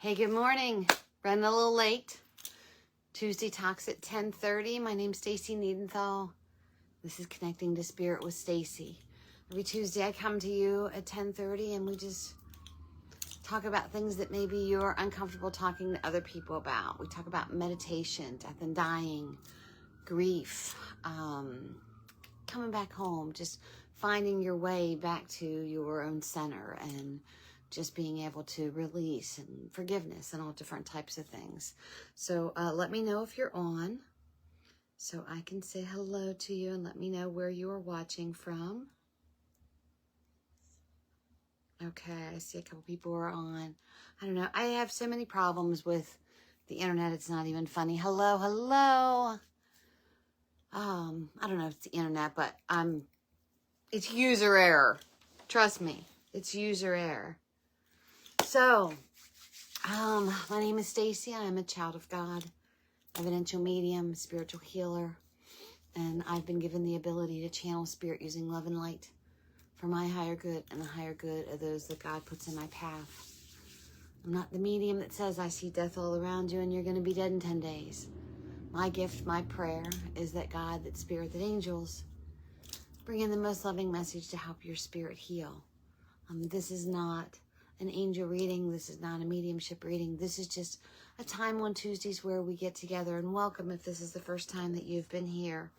Hey, good morning. Running a little late. Tuesday Talks at 10:30. My name's Stacy Niedenthal. This is Connecting to Spirit with Stacy. Every Tuesday I come to you at 10:30 and we just talk about things that maybe you're uncomfortable talking to other people about. We talk about meditation, death and dying, grief, coming back home, just finding your way back to your own center and just being able to release and forgiveness and all different types of things. So let me know if you're on so I can say hello to you and let me know where you are watching from. Okay, I see a couple people are on. I don't know. I have so many problems with the internet. It's not even funny. Hello, hello. I don't know if it's the internet, but it's user error. Trust me, it's user error. So, my name is Stacy. I am a child of God, evidential medium, spiritual healer, and I've been given the ability to channel spirit using love and light for my higher good and the higher good of those that God puts in my path. I'm not the medium that says I see death all around you and you're going to be dead in 10 days. My gift, my prayer is that God, that spirit, that angels bring in the most loving message to help your spirit heal. This is not an angel reading. This is not a mediumship reading. This is just a time on Tuesdays where we get together, and welcome if this is the first time that you've been here.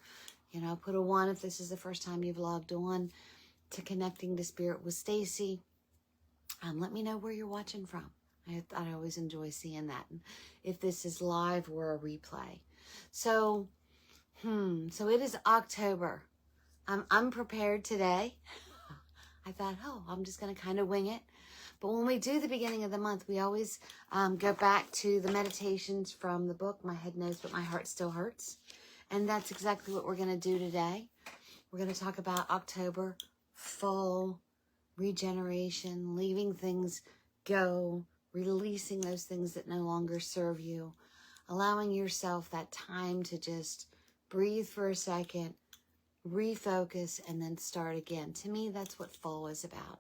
You know, put a 1 if this is the first time you've logged on to Connecting to Spirit with Stacy. Let me know where you're watching from. I always enjoy seeing that. And if this is live or a replay. So it is October. I'm unprepared today. I thought, I'm just going to kind of wing it. But when we do the beginning of the month, we always go back to the meditations from the book, My Head Knows But My Heart Still Hurts. And that's exactly what we're going to do today. We're going to talk about October, fall, regeneration, leaving things go, releasing those things that no longer serve you, allowing yourself that time to just breathe for a second, refocus, and then start again. To me, that's what fall is about.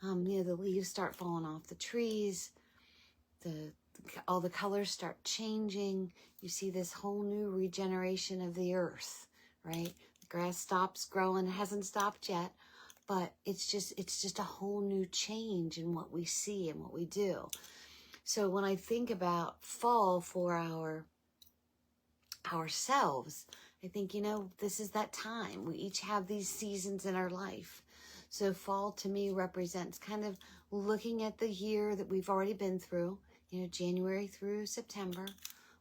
The leaves start falling off the trees, all the colors start changing. You see this whole new regeneration of the earth, right? The grass stops growing. It hasn't stopped yet, but it's just a whole new change in what we see and what we do. So when I think about fall for ourselves, I think, this is that time. We each have these seasons in our life. So fall to me represents kind of looking at the year that we've already been through, January through September.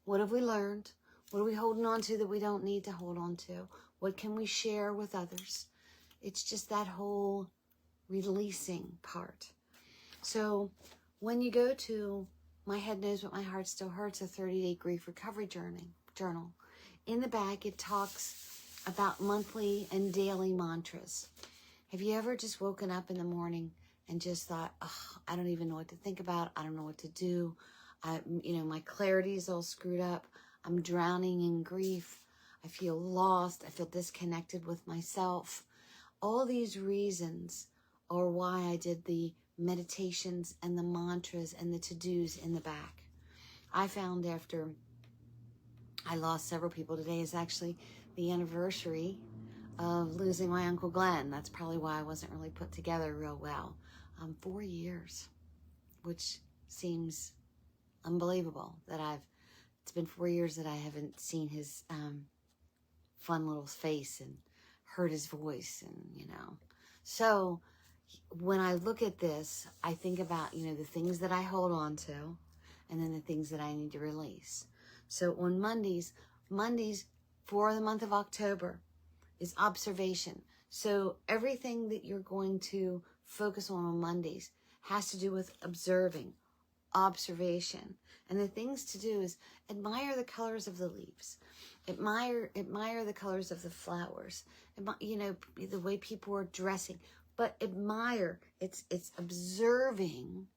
What have we learned? What are we holding on to that we don't need to hold on to? What can we share with others? It's just that whole releasing part. So when you go to My Head Knows But My Heart Still Hurts, a 30-day grief recovery journal, in the back it talks about monthly and daily mantras. Have you ever just woken up in the morning and just thought, I don't even know what to think about. I don't know what to do. My clarity is all screwed up. I'm drowning in grief. I feel lost. I feel disconnected with myself. All these reasons are why I did the meditations and the mantras and the to-dos in the back. I found after I lost several people, today is actually the anniversary of losing my Uncle Glenn. That's probably why I wasn't really put together real well. 4 years, which seems unbelievable it's been 4 years that I haven't seen his fun little face and heard his voice and, So when I look at this, I think about, the things that I hold on to and then the things that I need to release. So on Mondays for the month of October, is observation. So everything that you're going to focus on Mondays has to do with observing, observation. And the things to do is admire the colors of the leaves, admire the colors of the flowers, the way people are dressing, but admire, it's observing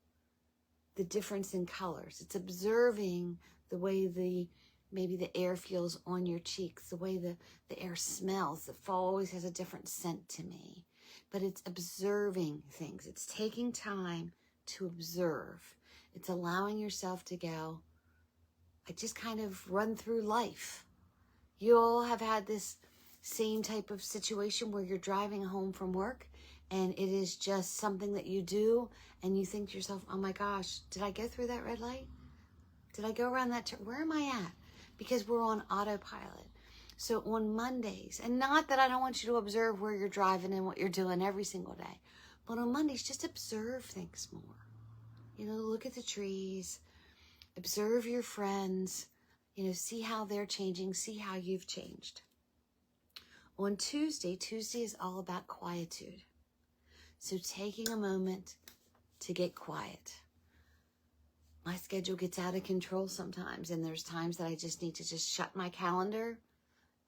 the difference in colors. It's observing the way maybe the air feels on your cheeks, the way the air smells. The fall always has a different scent to me. But it's observing things. It's taking time to observe. It's allowing yourself to go, I just kind of run through life. You all have had this same type of situation where you're driving home from work and it is just something that you do and you think to yourself, oh my gosh, did I go through that red light? Did I go around that turn? Where am I at? Because we're on autopilot. So on Mondays, and not that I don't want you to observe where you're driving and what you're doing every single day, but on Mondays, just observe things more. You know, look at the trees, observe your friends, you know, see how they're changing, see how you've changed. On Tuesday is all about quietude. So taking a moment to get quiet. My schedule gets out of control sometimes, and there's times that I just need to just shut my calendar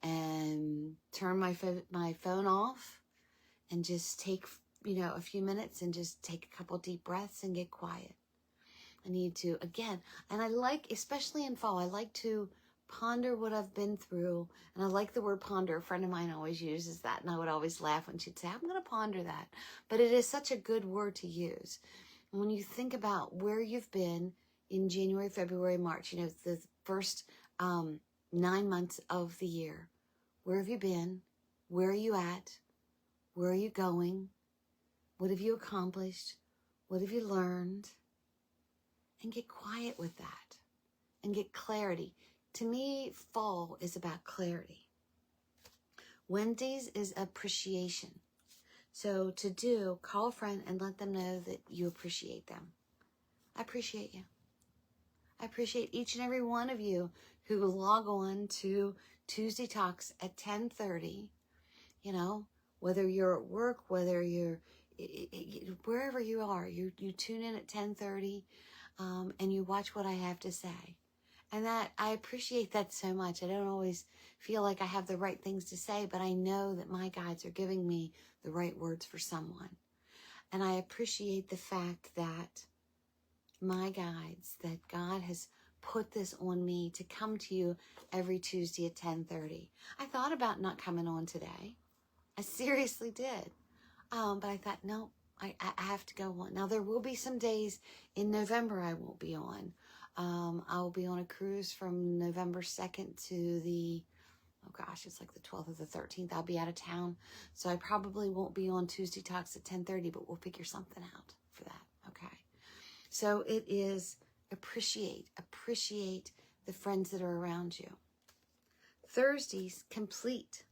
and turn my phone off and just take, you know, a few minutes and just take a couple deep breaths and get quiet. I need to, again, and I like, especially in fall, I like to ponder what I've been through. And I like the word ponder. A friend of mine always uses that, and I would always laugh when she'd say, I'm going to ponder that. But it is such a good word to use. And when you think about where you've been in January, February, March, you know, the first 9 months of the year, where have you been? Where are you at? Where are you going? What have you accomplished? What have you learned? And get quiet with that and get clarity. To me, fall is about clarity. Wednesdays is appreciation. So to do, call a friend and let them know that you appreciate them. I appreciate you. I appreciate each and every one of you who log on to Tuesday Talks at 10:30. You know, whether you're at work, whether you're wherever you are, you tune in at 10:30 and you watch what I have to say. And that I appreciate that so much. I don't always feel like I have the right things to say, but I know that my guides are giving me the right words for someone. And I appreciate the fact that my guides, that God has put this on me to come to you every Tuesday at 10:30. I thought about not coming on today. I seriously did. But I thought, no, I have to go on. Now, there will be some days in November I won't be on. I will be on a cruise from November 2nd to the, it's like the 12th or the 13th. I'll be out of town. So I probably won't be on Tuesday Talks at 10:30, but we'll figure something out for that. Okay. So it is appreciate the friends that are around you. Thursdays, complete.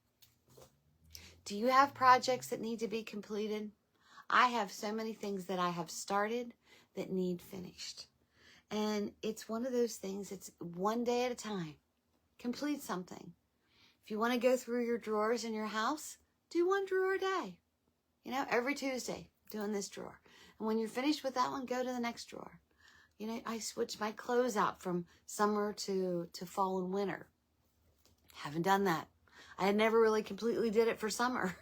Do you have projects that need to be completed? I have so many things that I have started that need finished. And it's one of those things, it's one day at a time. Complete something. If you want to go through your drawers in your house, do one drawer a day. You know, every Tuesday, doing this drawer. And when you're finished with that one, go to the next drawer. You know, I switched my clothes out from summer to fall and winter. Haven't done that. I had never really completely did it for summer.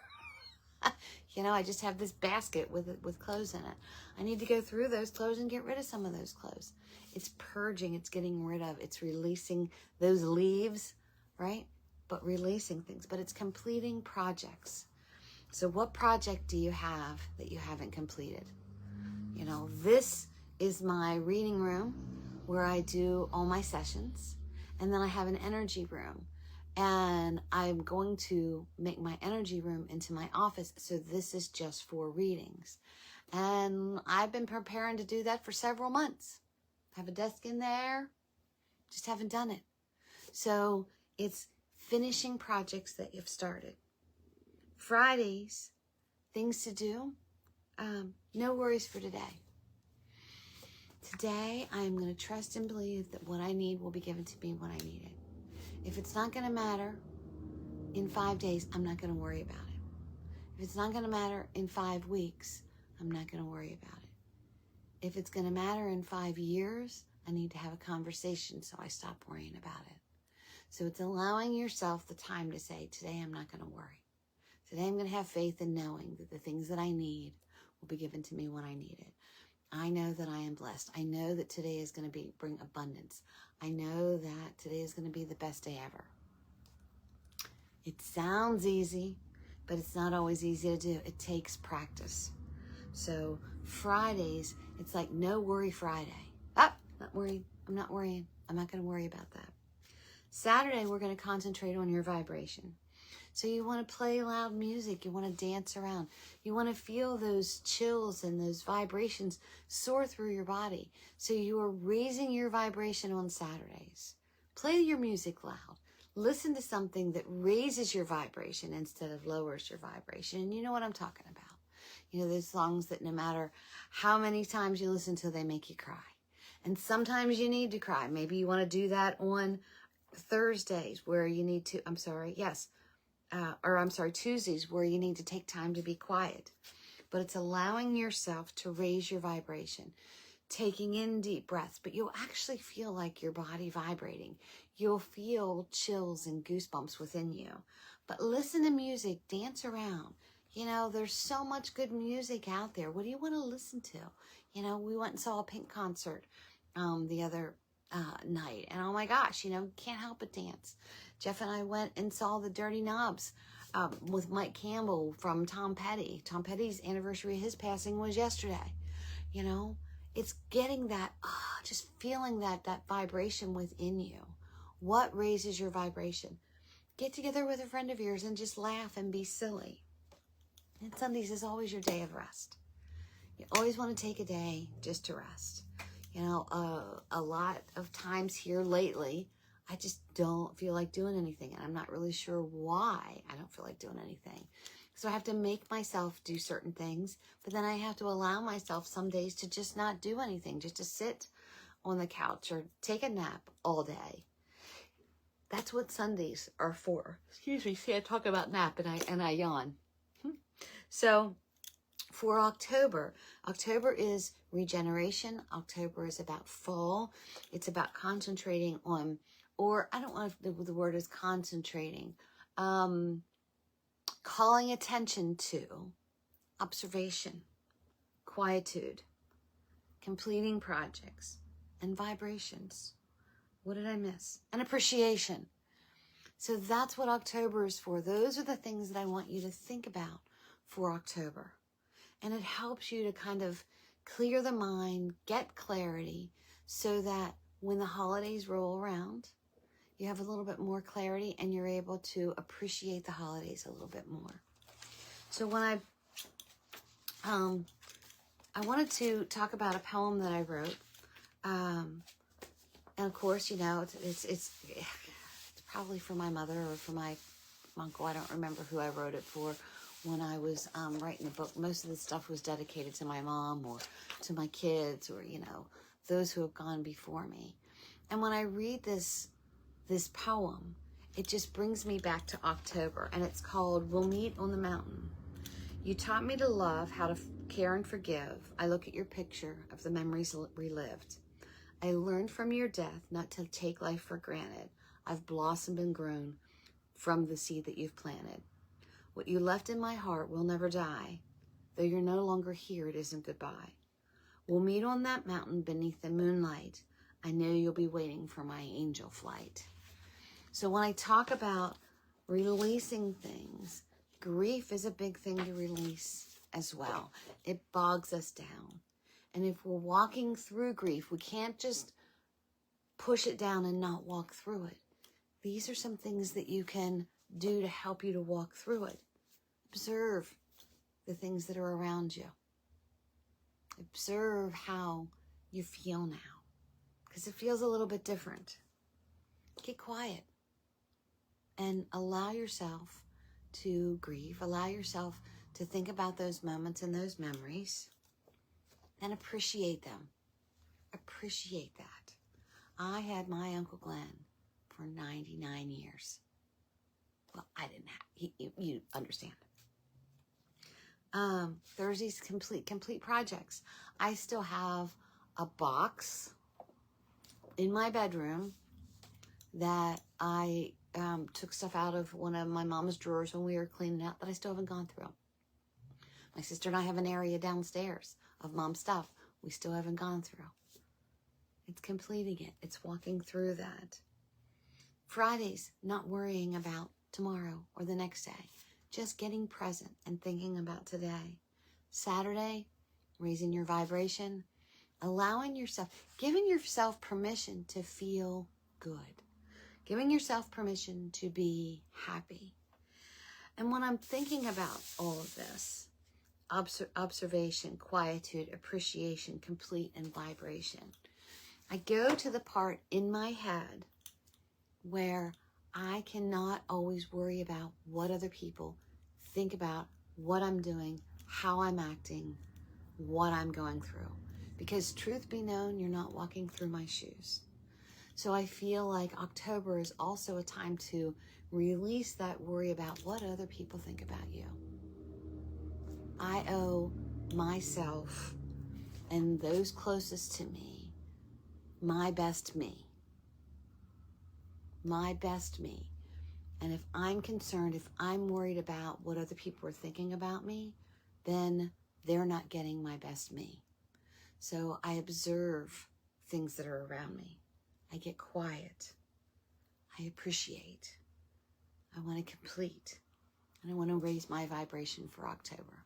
You know, I just have this basket with clothes in it. I need to go through those clothes and get rid of some of those clothes. It's purging, it's getting rid of, it's releasing those leaves, right? But releasing things, but it's completing projects. So what project do you have that you haven't completed? You know, this is my reading room where I do all my sessions. And then I have an energy room. And I'm going to make my energy room into my office. So this is just for readings. And I've been preparing to do that for several months. Have a desk in there. Just haven't done it. So it's finishing projects that you've started. Fridays, things to do. No worries for today. Today, I'm going to trust and believe that what I need will be given to me when I need it. If it's not going to matter in 5 days, I'm not going to worry about it. If it's not going to matter in 5 weeks, I'm not going to worry about it. If it's going to matter in 5 years, I need to have a conversation so I stop worrying about it. So it's allowing yourself the time to say, today I'm not going to worry. Today I'm going to have faith in knowing that the things that I need will be given to me when I need it. I know that I am blessed. I know that today is going to bring abundance. I know that today is going to be the best day ever. It sounds easy, but it's not always easy to do. It takes practice. So Fridays, it's like no worry Friday. Not worried. I'm not worrying. I'm not going to worry about that. Saturday, we're going to concentrate on your vibration. So you want to play loud music. You want to dance around. You want to feel those chills and those vibrations soar through your body. So you are raising your vibration on Saturdays. Play your music loud. Listen to something that raises your vibration instead of lowers your vibration. And you know what I'm talking about. You know, those songs that no matter how many times you listen to, they make you cry. And sometimes you need to cry. Maybe you want to do that on Thursdays where you need to, Tuesdays where you need to take time to be quiet. But it's allowing yourself to raise your vibration, taking in deep breaths, but you'll actually feel like your body vibrating. You'll feel chills and goosebumps within you. But listen to music, dance around. You know, there's so much good music out there. What do you want to listen to? You know, we went and saw a Pink concert the other night. And oh my gosh, you know, can't help but dance. Jeff and I went and saw the Dirty Knobs with Mike Campbell from Tom Petty. Tom Petty's anniversary of his passing was yesterday. You know, it's getting that, just feeling that vibration within you. What raises your vibration? Get together with a friend of yours and just laugh and be silly. And Sundays is always your day of rest. You always want to take a day just to rest. You know, a lot of times here lately, I just don't feel like doing anything. And I'm not really sure why I don't feel like doing anything. So I have to make myself do certain things. But then I have to allow myself some days to just not do anything. Just to sit on the couch or take a nap all day. That's what Sundays are for. Excuse me. See, I talk about nap and I yawn. So for October is regeneration. October is about fall. It's about concentrating on, or I don't know if the word is concentrating, calling attention to observation, quietude, completing projects, and vibrations. What did I miss? And appreciation. So that's what October is for. Those are the things that I want you to think about for October. And it helps you to kind of clear the mind, get clarity, so that when the holidays roll around, you have a little bit more clarity and you're able to appreciate the holidays a little bit more. So when I wanted to talk about a poem that I wrote. And of course, you know, it's probably for my mother or for my uncle. I don't remember who I wrote it for. When I was writing the book, most of the stuff was dedicated to my mom or to my kids or, you know, those who have gone before me. And when I read this poem, it just brings me back to October. And it's called We'll Meet on the Mountain. You taught me to love, how to care and forgive. I look at your picture of the memories relived. I learned from your death not to take life for granted. I've blossomed and grown from the seed that you've planted. What you left in my heart will never die. Though you're no longer here, it isn't goodbye. We'll meet on that mountain beneath the moonlight. I know you'll be waiting for my angel flight. So when I talk about releasing things, grief is a big thing to release as well. It bogs us down. And if we're walking through grief, we can't just push it down and not walk through it. These are some things that you can do to help you to walk through it. Observe the things that are around you. Observe how you feel now, because it feels a little bit different. Get quiet and allow yourself to grieve. Allow yourself to think about those moments and those memories and appreciate them. Appreciate that. I had my Uncle Glenn for 99 years. Well, I didn't have, you understand. Thursday's complete projects. I still have a box in my bedroom that I took stuff out of one of my mom's drawers when we were cleaning out that I still haven't gone through. My sister and I have an area downstairs of mom's stuff we still haven't gone through. It's completing it. It's walking through that. Fridays, not worrying about tomorrow or the next day. Just getting present and thinking about today. Saturday, raising your vibration. allowing yourself, giving yourself permission to feel good, giving yourself permission to be happy. And when I'm thinking about all of this, observation, quietude, appreciation, complete, and vibration, I go to the part in my head where I cannot always worry about what other people think about what I'm doing, how I'm acting, what I'm going through. Because truth be known, you're not walking through my shoes. So I feel like October is also a time to release that worry about what other people think about you. I owe myself and those closest to me my best me. My best me. And if I'm concerned, if I'm worried about what other people are thinking about me, then they're not getting my best me. So I observe things that are around me. I get quiet. I appreciate. I want to complete. And I want to raise my vibration for October.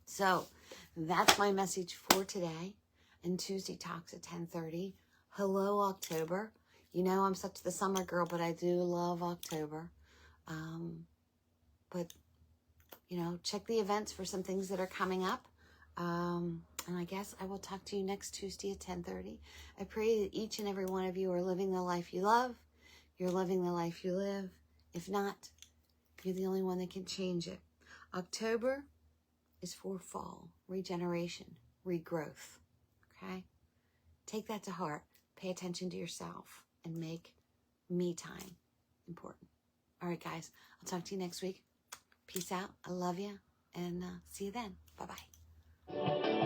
So that's my message for today. And Tuesday Talks at 10:30. Hello, October. You know, I'm such the summer girl, but I do love October. But, you know, check the events for some things that are coming up. And I guess I will talk to you next Tuesday at 10:30. I pray that each and every one of you are living the life you love. You're living the life you live. If not, you're the only one that can change it. October is for fall, regeneration, regrowth. Okay? Take that to heart. Pay attention to yourself and make me time important. All right, guys. I'll talk to you next week. Peace out. I love you. And see you then. Bye-bye.